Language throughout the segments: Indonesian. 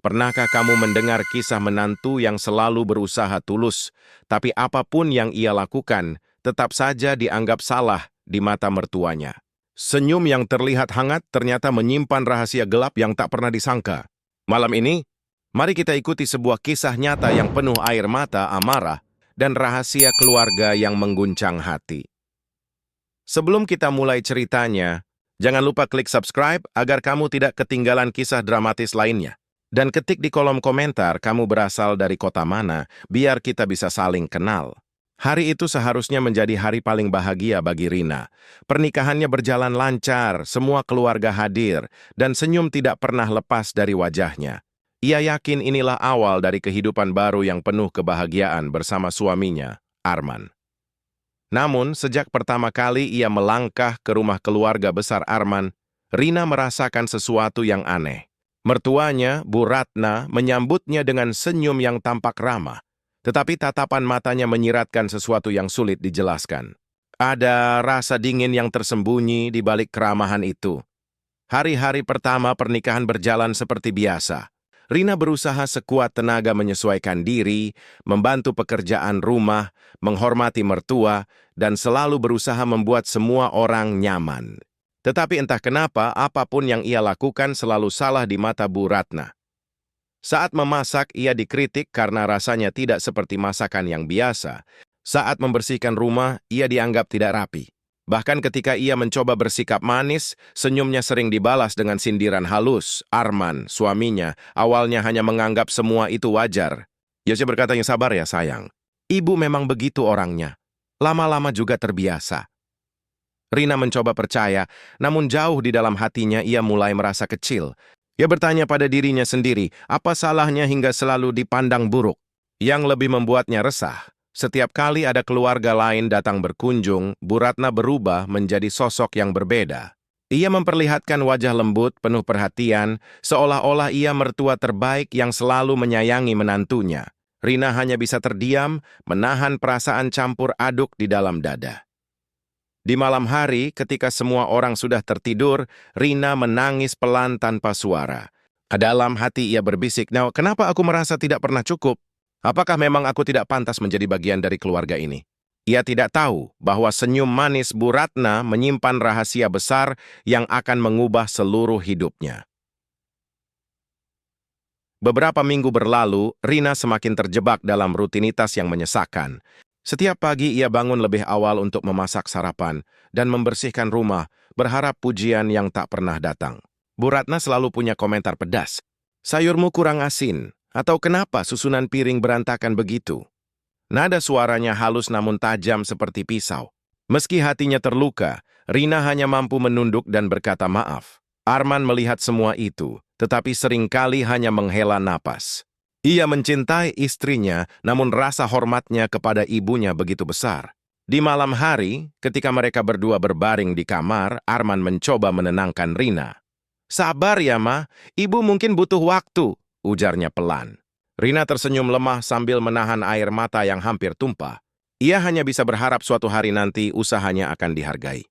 Pernahkah kamu mendengar kisah menantu yang selalu berusaha tulus, tapi apapun yang ia lakukan, tetap saja dianggap salah di mata mertuanya? Senyum yang terlihat hangat ternyata menyimpan rahasia gelap yang tak pernah disangka. Malam ini, mari kita ikuti sebuah kisah nyata yang penuh air mata, amarah, dan rahasia keluarga yang mengguncang hati. Sebelum kita mulai ceritanya, jangan lupa klik subscribe agar kamu tidak ketinggalan kisah dramatis lainnya. Dan ketik di kolom komentar kamu berasal dari kota mana, biar kita bisa saling kenal. Hari itu seharusnya menjadi hari paling bahagia bagi Rina. Pernikahannya berjalan lancar, semua keluarga hadir, dan senyum tidak pernah lepas dari wajahnya. Ia yakin inilah awal dari kehidupan baru yang penuh kebahagiaan bersama suaminya, Arman. Namun, sejak pertama kali ia melangkah ke rumah keluarga besar Arman, Rina merasakan sesuatu yang aneh. Mertuanya, Bu Ratna, menyambutnya dengan senyum yang tampak ramah, tetapi tatapan matanya menyiratkan sesuatu yang sulit dijelaskan. Ada rasa dingin yang tersembunyi di balik keramahan itu. Hari-hari pertama pernikahan berjalan seperti biasa. Rina berusaha sekuat tenaga menyesuaikan diri, membantu pekerjaan rumah, menghormati mertua, dan selalu berusaha membuat semua orang nyaman. Tetapi entah kenapa, apapun yang ia lakukan selalu salah di mata Bu Ratna. Saat memasak, ia dikritik karena rasanya tidak seperti masakan yang biasa. Saat membersihkan rumah, ia dianggap tidak rapi. Bahkan ketika ia mencoba bersikap manis, senyumnya sering dibalas dengan sindiran halus. Arman, suaminya, awalnya hanya menganggap semua itu wajar. Yosef berkata, yang sabar ya sayang. Ibu memang begitu orangnya. Lama-lama juga terbiasa. Rina mencoba percaya, namun jauh di dalam hatinya ia mulai merasa kecil. Ia bertanya pada dirinya sendiri, apa salahnya hingga selalu dipandang buruk? Yang lebih membuatnya resah, setiap kali ada keluarga lain datang berkunjung, Bu Ratna berubah menjadi sosok yang berbeda. Ia memperlihatkan wajah lembut, penuh perhatian, seolah-olah ia mertua terbaik yang selalu menyayangi menantunya. Rina hanya bisa terdiam, menahan perasaan campur aduk di dalam dada. Di malam hari, ketika semua orang sudah tertidur, Rina menangis pelan tanpa suara. Dalam hati ia berbisik, "Nah, kenapa aku merasa tidak pernah cukup? Apakah memang aku tidak pantas menjadi bagian dari keluarga ini?" Ia tidak tahu bahwa senyum manis Bu Ratna menyimpan rahasia besar yang akan mengubah seluruh hidupnya. Beberapa minggu berlalu, Rina semakin terjebak dalam rutinitas yang menyesakan. Setiap pagi ia bangun lebih awal untuk memasak sarapan dan membersihkan rumah, berharap pujian yang tak pernah datang. Bu Ratna selalu punya komentar pedas. "Sayurmu kurang asin," atau "Kenapa susunan piring berantakan begitu?" Nada suaranya halus namun tajam seperti pisau. Meski hatinya terluka, Rina hanya mampu menunduk dan berkata maaf. Arman melihat semua itu, tetapi seringkali hanya menghela napas. Ia mencintai istrinya, namun rasa hormatnya kepada ibunya begitu besar. Di malam hari, ketika mereka berdua berbaring di kamar, Arman mencoba menenangkan Rina. "Sabar ya, Ma. Ibu mungkin butuh waktu," ujarnya pelan. Rina tersenyum lemah sambil menahan air mata yang hampir tumpah. Ia hanya bisa berharap suatu hari nanti usahanya akan dihargai.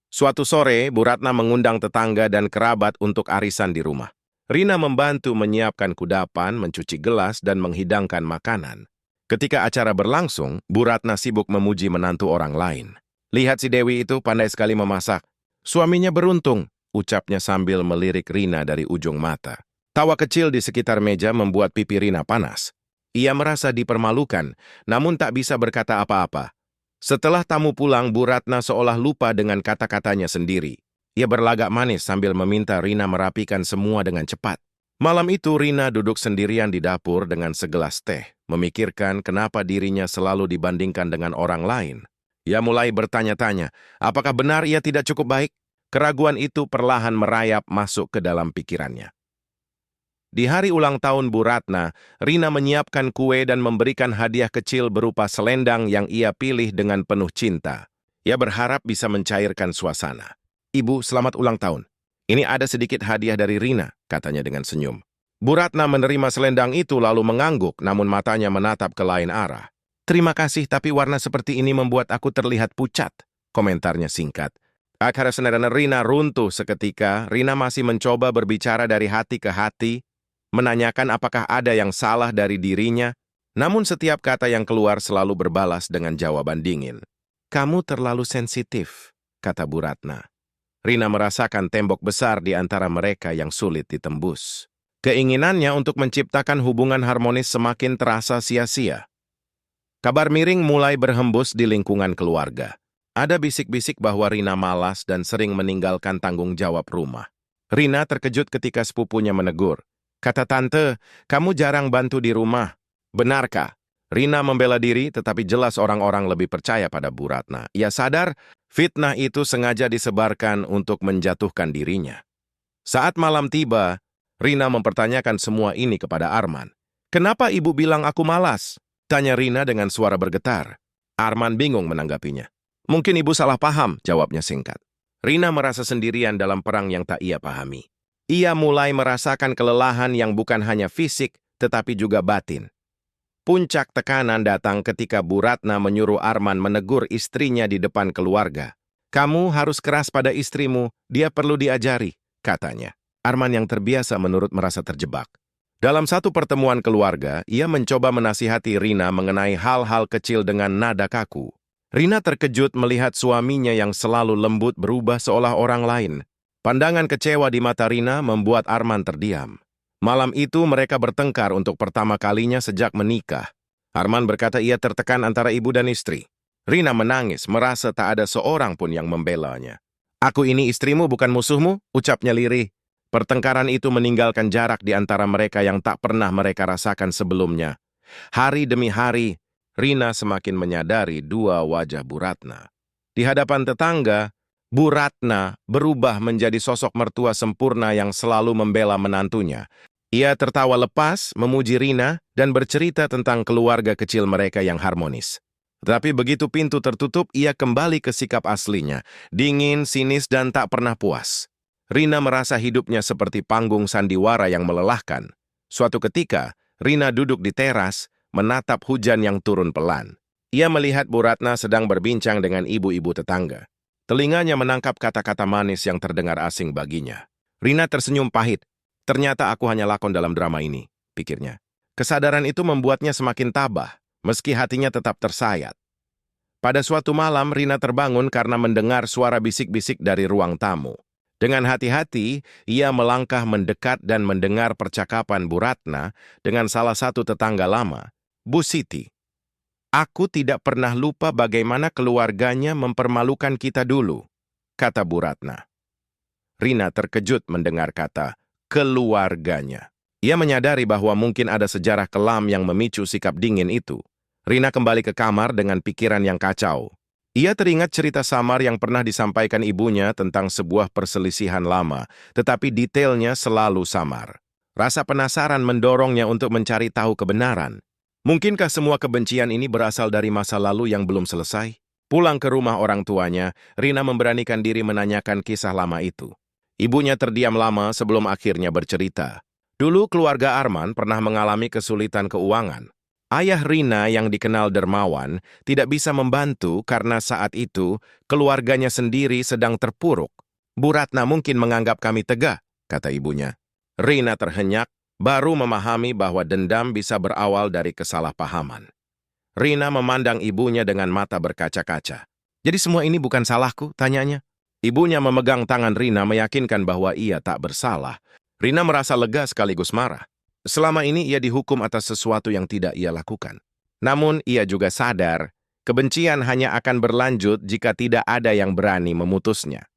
Suatu sore, Bu Ratna mengundang tetangga dan kerabat untuk arisan di rumah. Rina membantu menyiapkan kudapan, mencuci gelas, dan menghidangkan makanan. Ketika acara berlangsung, Bu Ratna sibuk memuji menantu orang lain. "Lihat si Dewi itu pandai sekali memasak. Suaminya beruntung," ucapnya sambil melirik Rina dari ujung mata. Tawa kecil di sekitar meja membuat pipi Rina panas. Ia merasa dipermalukan, namun tak bisa berkata apa-apa. Setelah tamu pulang, Bu Ratna seolah lupa dengan kata-katanya sendiri. Ia berlagak manis sambil meminta Rina merapikan semua dengan cepat. Malam itu Rina duduk sendirian di dapur dengan segelas teh, memikirkan kenapa dirinya selalu dibandingkan dengan orang lain. Ia mulai bertanya-tanya, apakah benar ia tidak cukup baik? Keraguan itu perlahan merayap masuk ke dalam pikirannya. Di hari ulang tahun Bu Ratna, Rina menyiapkan kue dan memberikan hadiah kecil berupa selendang yang ia pilih dengan penuh cinta. Ia berharap bisa mencairkan suasana. "Ibu, selamat ulang tahun. Ini ada sedikit hadiah dari Rina," katanya dengan senyum. Bu Ratna menerima selendang itu lalu mengangguk, namun matanya menatap ke lain arah. "Terima kasih, tapi warna seperti ini membuat aku terlihat pucat," komentarnya singkat. Akhirnya Rina runtuh seketika. Rina masih mencoba berbicara dari hati ke hati. menanyakan apakah ada yang salah dari dirinya, namun setiap kata yang keluar selalu berbalas dengan jawaban dingin. "Kamu terlalu sensitif," kata Bu Ratna. Rina merasakan tembok besar di antara mereka yang sulit ditembus. Keinginannya untuk menciptakan hubungan harmonis semakin terasa sia-sia. Kabar miring mulai berhembus di lingkungan keluarga. Ada bisik-bisik bahwa Rina malas dan sering meninggalkan tanggung jawab rumah. Rina terkejut ketika sepupunya menegur. "Kata tante, kamu jarang bantu di rumah. Benarkah?" Rina membela diri, tetapi jelas orang-orang lebih percaya pada Bu Ratna. Ia sadar fitnah itu sengaja disebarkan untuk menjatuhkan dirinya. Saat malam tiba, Rina mempertanyakan semua ini kepada Arman. "Kenapa ibu bilang aku malas?" tanya Rina dengan suara bergetar. Arman bingung menanggapinya. "Mungkin ibu salah paham," jawabnya singkat. Rina merasa sendirian dalam perang yang tak ia pahami. Ia mulai merasakan kelelahan yang bukan hanya fisik, tetapi juga batin. Puncak tekanan datang ketika Bu Ratna menyuruh Arman menegur istrinya di depan keluarga. "Kamu harus keras pada istrimu, dia perlu diajari," katanya. Arman yang terbiasa menurut merasa terjebak. Dalam satu pertemuan keluarga, ia mencoba menasihati Rina mengenai hal-hal kecil dengan nada kaku. Rina terkejut melihat suaminya yang selalu lembut berubah seolah orang lain. Pandangan kecewa di mata Rina membuat Arman terdiam. Malam itu mereka bertengkar untuk pertama kalinya sejak menikah. Arman berkata ia tertekan antara ibu dan istri. Rina menangis, merasa tak ada seorang pun yang membelanya. "Aku ini istrimu bukan musuhmu," ucapnya lirih. Pertengkaran itu meninggalkan jarak di antara mereka yang tak pernah mereka rasakan sebelumnya. Hari demi hari, Rina semakin menyadari dua wajah Bu Ratna. Di hadapan tetangga, Bu Ratna berubah menjadi sosok mertua sempurna yang selalu membela menantunya. Ia tertawa lepas, memuji Rina, dan bercerita tentang keluarga kecil mereka yang harmonis. Tapi begitu pintu tertutup, ia kembali ke sikap aslinya, dingin, sinis, dan tak pernah puas. Rina merasa hidupnya seperti panggung sandiwara yang melelahkan. Suatu ketika, Rina duduk di teras, menatap hujan yang turun pelan. Ia melihat Bu Ratna sedang berbincang dengan ibu-ibu tetangga. Telinganya menangkap kata-kata manis yang terdengar asing baginya. Rina tersenyum pahit. "Ternyata aku hanya lakon dalam drama ini," pikirnya. Kesadaran itu membuatnya semakin tabah, meski hatinya tetap tersayat. Pada suatu malam, Rina terbangun karena mendengar suara bisik-bisik dari ruang tamu. Dengan hati-hati, ia melangkah mendekat dan mendengar percakapan Bu Ratna dengan salah satu tetangga lama, Bu Siti. "Aku tidak pernah lupa bagaimana keluarganya mempermalukan kita dulu," kata Bu Ratna. Rina terkejut mendengar kata keluarganya. Ia menyadari bahwa mungkin ada sejarah kelam yang memicu sikap dingin itu. Rina kembali ke kamar dengan pikiran yang kacau. Ia teringat cerita samar yang pernah disampaikan ibunya tentang sebuah perselisihan lama, tetapi detailnya selalu samar. Rasa penasaran mendorongnya untuk mencari tahu kebenaran. Mungkinkah semua kebencian ini berasal dari masa lalu yang belum selesai? Pulang ke rumah orang tuanya, Rina memberanikan diri menanyakan kisah lama itu. Ibunya terdiam lama sebelum akhirnya bercerita. Dulu keluarga Arman pernah mengalami kesulitan keuangan. Ayah Rina yang dikenal dermawan tidak bisa membantu karena saat itu keluarganya sendiri sedang terpuruk. "Bu Ratna mungkin menganggap kami tegak," kata ibunya. Rina terhenyak, baru memahami bahwa dendam bisa berawal dari kesalahpahaman. Rina memandang ibunya dengan mata berkaca-kaca. "Jadi semua ini bukan salahku?" tanyanya. Ibunya memegang tangan Rina meyakinkan bahwa ia tak bersalah. Rina merasa lega sekaligus marah. Selama ini ia dihukum atas sesuatu yang tidak ia lakukan. Namun ia juga sadar, kebencian hanya akan berlanjut jika tidak ada yang berani memutusnya.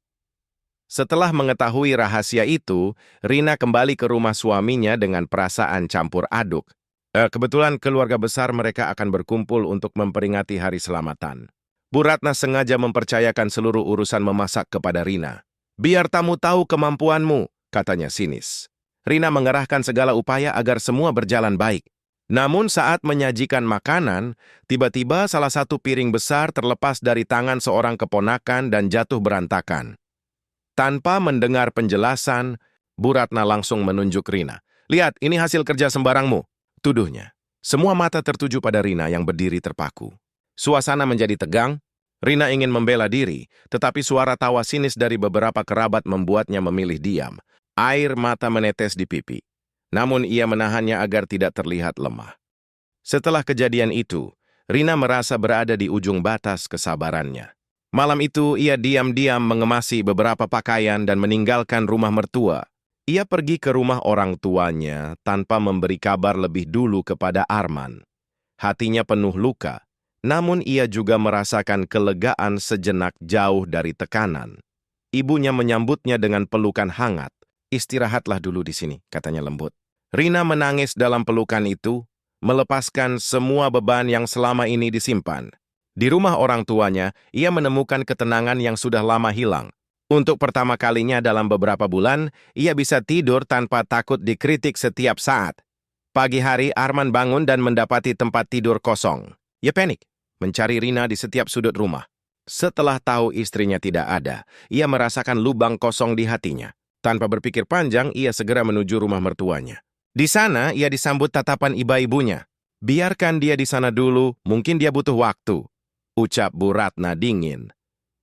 Setelah mengetahui rahasia itu, Rina kembali ke rumah suaminya dengan perasaan campur aduk. Kebetulan keluarga besar mereka akan berkumpul untuk memperingati Hari Selamatan. Bu Ratna sengaja mempercayakan seluruh urusan memasak kepada Rina. "Biar tamu tahu kemampuanmu," katanya sinis. Rina mengerahkan segala upaya agar semua berjalan baik. Namun saat menyajikan makanan, tiba-tiba salah satu piring besar terlepas dari tangan seorang keponakan dan jatuh berantakan. Tanpa mendengar penjelasan, Bu Ratna langsung menunjuk Rina. "Lihat, ini hasil kerja sembarangmu," tuduhnya. Semua mata tertuju pada Rina yang berdiri terpaku. Suasana menjadi tegang. Rina ingin membela diri, tetapi suara tawa sinis dari beberapa kerabat membuatnya memilih diam. Air mata menetes di pipi. namun ia menahannya agar tidak terlihat lemah. Setelah kejadian itu, Rina merasa berada di ujung batas kesabarannya. Malam itu, ia diam-diam mengemasi beberapa pakaian dan meninggalkan rumah mertua. Ia pergi ke rumah orang tuanya tanpa memberi kabar lebih dulu kepada Arman. Hatinya penuh luka, namun ia juga merasakan kelegaan sejenak jauh dari tekanan. Ibunya menyambutnya dengan pelukan hangat. "Istirahatlah dulu di sini," katanya lembut. Rina menangis dalam pelukan itu, melepaskan semua beban yang selama ini disimpan. Di rumah orang tuanya, ia menemukan ketenangan yang sudah lama hilang. Untuk pertama kalinya dalam beberapa bulan, ia bisa tidur tanpa takut dikritik setiap saat. Pagi hari, Arman bangun dan mendapati tempat tidur kosong. Ia panik, mencari Rina di setiap sudut rumah. Setelah tahu istrinya tidak ada, ia merasakan lubang kosong di hatinya. Tanpa berpikir panjang, ia segera menuju rumah mertuanya. Di sana, ia disambut tatapan ibu-ibunya. "Biarkan dia di sana dulu, mungkin dia butuh waktu," ucap Bu Ratna dingin.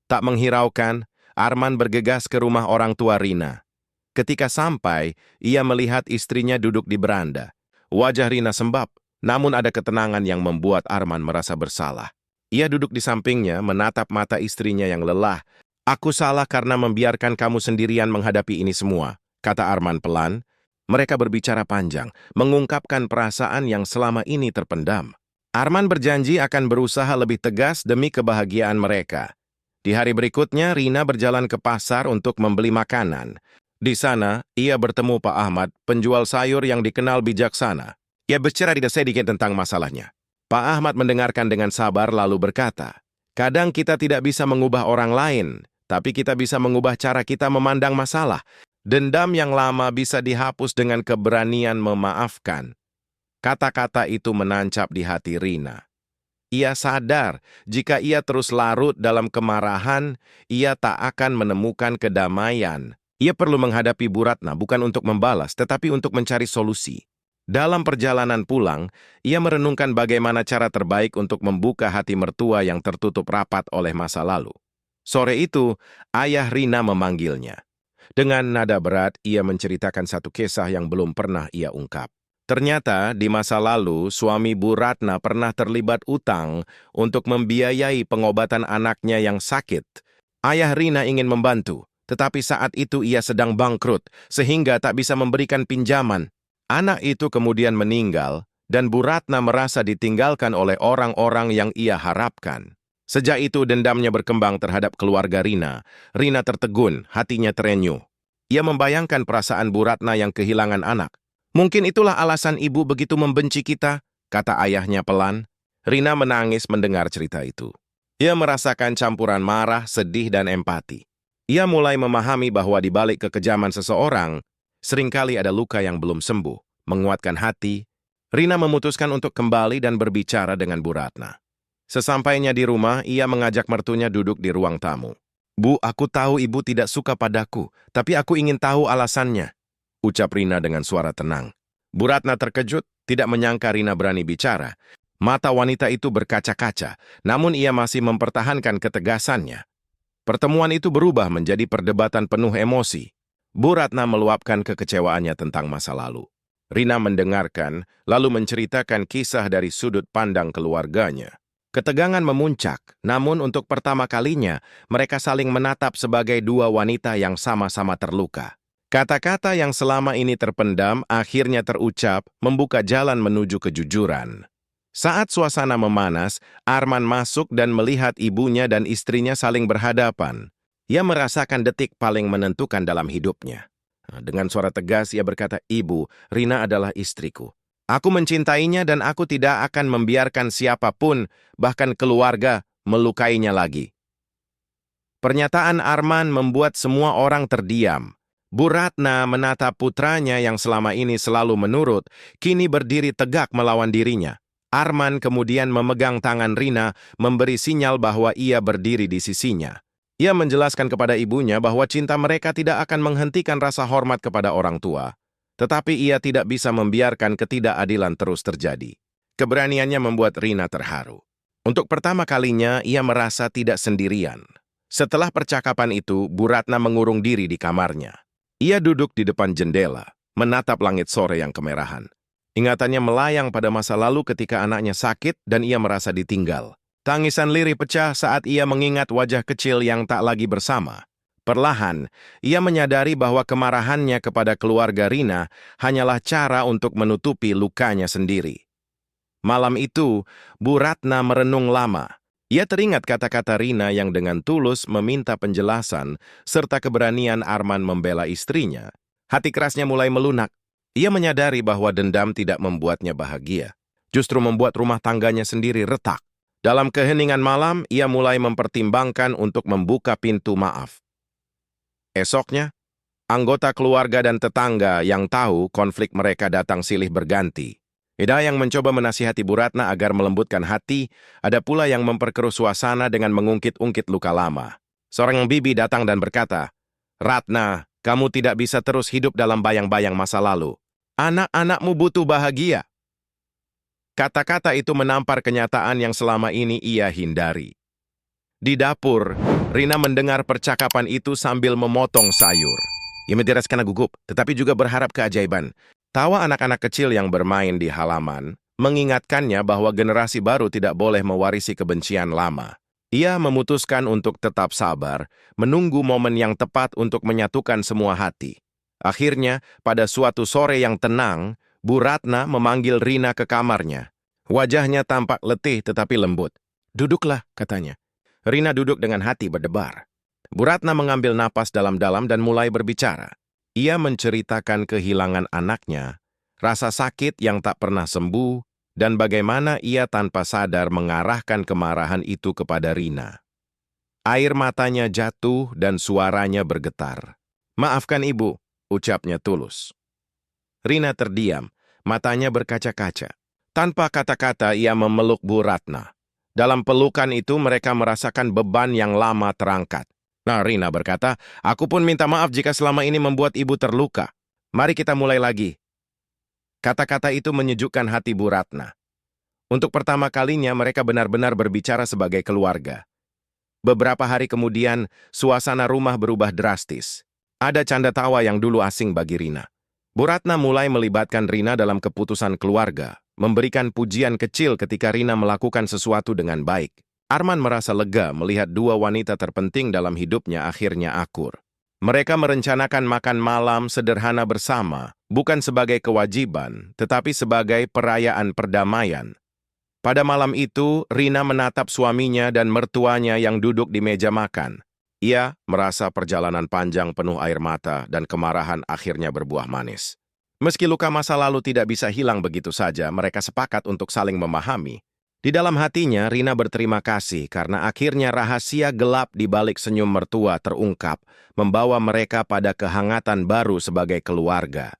Tak menghiraukan, Arman bergegas ke rumah orang tua Rina. Ketika sampai, ia melihat istrinya duduk di beranda. Wajah Rina sembab, namun ada ketenangan yang membuat Arman merasa bersalah. Ia duduk di sampingnya, menatap mata istrinya yang lelah. "Aku salah karena membiarkan kamu sendirian menghadapi ini semua," kata Arman pelan. Mereka berbicara panjang, mengungkapkan perasaan yang selama ini terpendam. Arman berjanji akan berusaha lebih tegas demi kebahagiaan mereka. Di hari berikutnya, Rina berjalan ke pasar untuk membeli makanan. Di sana, ia bertemu Pak Ahmad, penjual sayur yang dikenal bijaksana. Ia bercerita sedikit tentang masalahnya. Pak Ahmad mendengarkan dengan sabar lalu berkata, "Kadang kita tidak bisa mengubah orang lain, tapi kita bisa mengubah cara kita memandang masalah. Dendam yang lama bisa dihapus dengan keberanian memaafkan." Kata-kata itu menancap di hati Rina. Ia sadar, jika ia terus larut dalam kemarahan, ia tak akan menemukan kedamaian. Ia perlu menghadapi Bu Ratna bukan untuk membalas, tetapi untuk mencari solusi. Dalam perjalanan pulang, ia merenungkan bagaimana cara terbaik untuk membuka hati mertua yang tertutup rapat oleh masa lalu. Sore itu, ayah Rina memanggilnya. Dengan nada berat, ia menceritakan satu kisah yang belum pernah ia ungkap. Ternyata, di masa lalu, suami Bu Ratna pernah terlibat utang untuk membiayai pengobatan anaknya yang sakit. Ayah Rina ingin membantu, tetapi saat itu ia sedang bangkrut, sehingga tak bisa memberikan pinjaman. Anak itu kemudian meninggal, dan Bu Ratna merasa ditinggalkan oleh orang-orang yang ia harapkan. Sejak itu dendamnya berkembang terhadap keluarga Rina. Rina tertegun, hatinya terenyuh. Ia membayangkan perasaan Bu Ratna yang kehilangan anak. "Mungkin itulah alasan ibu begitu membenci kita," kata ayahnya pelan. Rina menangis mendengar cerita itu. Ia merasakan campuran marah, sedih, dan empati. Ia mulai memahami bahwa di balik kekejaman seseorang, seringkali ada luka yang belum sembuh. Menguatkan hati, Rina memutuskan untuk kembali dan berbicara dengan Bu Ratna. Sesampainya di rumah, ia mengajak mertunya duduk di ruang tamu. "Bu, aku tahu ibu tidak suka padaku, tapi aku ingin tahu alasannya," ucap Rina dengan suara tenang. Bu Ratna terkejut, tidak menyangka Rina berani bicara. Mata wanita itu berkaca-kaca, namun ia masih mempertahankan ketegasannya. Pertemuan itu berubah menjadi perdebatan penuh emosi. Bu Ratna meluapkan kekecewaannya tentang masa lalu. Rina mendengarkan, lalu menceritakan kisah dari sudut pandang keluarganya. Ketegangan memuncak, namun untuk pertama kalinya, mereka saling menatap sebagai dua wanita yang sama-sama terluka. Kata-kata yang selama ini terpendam akhirnya terucap, membuka jalan menuju kejujuran. Saat suasana memanas, Arman masuk dan melihat ibunya dan istrinya saling berhadapan. Ia merasakan detik paling menentukan dalam hidupnya. Dengan suara tegas ia berkata, "Ibu, Rina adalah istriku. Aku mencintainya dan aku tidak akan membiarkan siapapun, bahkan keluarga, melukainya lagi." Pernyataan Arman membuat semua orang terdiam. Bu Ratna menatap putranya yang selama ini selalu menurut, kini berdiri tegak melawan dirinya. Arman kemudian memegang tangan Rina, memberi sinyal bahwa ia berdiri di sisinya. Ia menjelaskan kepada ibunya bahwa cinta mereka tidak akan menghentikan rasa hormat kepada orang tua. Tetapi ia tidak bisa membiarkan ketidakadilan terus terjadi. Keberaniannya membuat Rina terharu. Untuk pertama kalinya, ia merasa tidak sendirian. Setelah percakapan itu, Bu Ratna mengurung diri di kamarnya. Ia duduk di depan jendela, menatap langit sore yang kemerahan. Ingatannya melayang pada masa lalu ketika anaknya sakit dan ia merasa ditinggal. Tangisan lirih pecah saat ia mengingat wajah kecil yang tak lagi bersama. Perlahan, ia menyadari bahwa kemarahannya kepada keluarga Rina hanyalah cara untuk menutupi lukanya sendiri. Malam itu, Bu Ratna merenung lama. Ia teringat kata-kata Rina yang dengan tulus meminta penjelasan serta keberanian Arman membela istrinya. Hati kerasnya mulai melunak. Ia menyadari bahwa dendam tidak membuatnya bahagia, justru membuat rumah tangganya sendiri retak. Dalam keheningan malam, ia mulai mempertimbangkan untuk membuka pintu maaf. Esoknya, anggota keluarga dan tetangga yang tahu konflik mereka datang silih berganti. Ada yang mencoba menasihati Bu Ratna agar melembutkan hati, ada pula yang memperkeruh suasana dengan mengungkit-ungkit luka lama. Seorang bibi datang dan berkata, "Ratna, kamu tidak bisa terus hidup dalam bayang-bayang masa lalu. Anak-anakmu butuh bahagia." Kata-kata itu menampar kenyataan yang selama ini ia hindari. Di dapur, Rina mendengar percakapan itu sambil memotong sayur. Ia menderes karena gugup, tetapi juga berharap keajaiban. Tawa anak-anak kecil yang bermain di halaman mengingatkannya bahwa generasi baru tidak boleh mewarisi kebencian lama. Ia memutuskan untuk tetap sabar, menunggu momen yang tepat untuk menyatukan semua hati. Akhirnya, pada suatu sore yang tenang, Bu Ratna memanggil Rina ke kamarnya. Wajahnya tampak letih tetapi lembut. "Duduklah," katanya. Rina duduk dengan hati berdebar. Bu Ratna mengambil napas dalam-dalam dan mulai berbicara. Ia menceritakan kehilangan anaknya, rasa sakit yang tak pernah sembuh, dan bagaimana ia tanpa sadar mengarahkan kemarahan itu kepada Rina. Air matanya jatuh dan suaranya bergetar. "Maafkan ibu," ucapnya tulus. Rina terdiam, matanya berkaca-kaca. Tanpa kata-kata ia memeluk Bu Ratna. Dalam pelukan itu mereka merasakan beban yang lama terangkat. Nah, Rina berkata, "Aku pun minta maaf jika selama ini membuat ibu terluka. Mari kita mulai lagi." Kata-kata itu menyejukkan hati Bu Ratna. Untuk pertama kalinya mereka benar-benar berbicara sebagai keluarga. Beberapa hari kemudian, suasana rumah berubah drastis. Ada canda tawa yang dulu asing bagi Rina. Bu Ratna mulai melibatkan Rina dalam keputusan keluarga, memberikan pujian kecil ketika Rina melakukan sesuatu dengan baik. Arman merasa lega melihat dua wanita terpenting dalam hidupnya akhirnya akur. Mereka merencanakan makan malam sederhana bersama, bukan sebagai kewajiban, tetapi sebagai perayaan perdamaian. Pada malam itu, Rina menatap suaminya dan mertuanya yang duduk di meja makan. Ia merasa perjalanan panjang penuh air mata dan kemarahan akhirnya berbuah manis. Meski luka masa lalu tidak bisa hilang begitu saja, mereka sepakat untuk saling memahami. Di dalam hatinya, Rina berterima kasih karena akhirnya rahasia gelap di balik senyum mertua terungkap, membawa mereka pada kehangatan baru sebagai keluarga.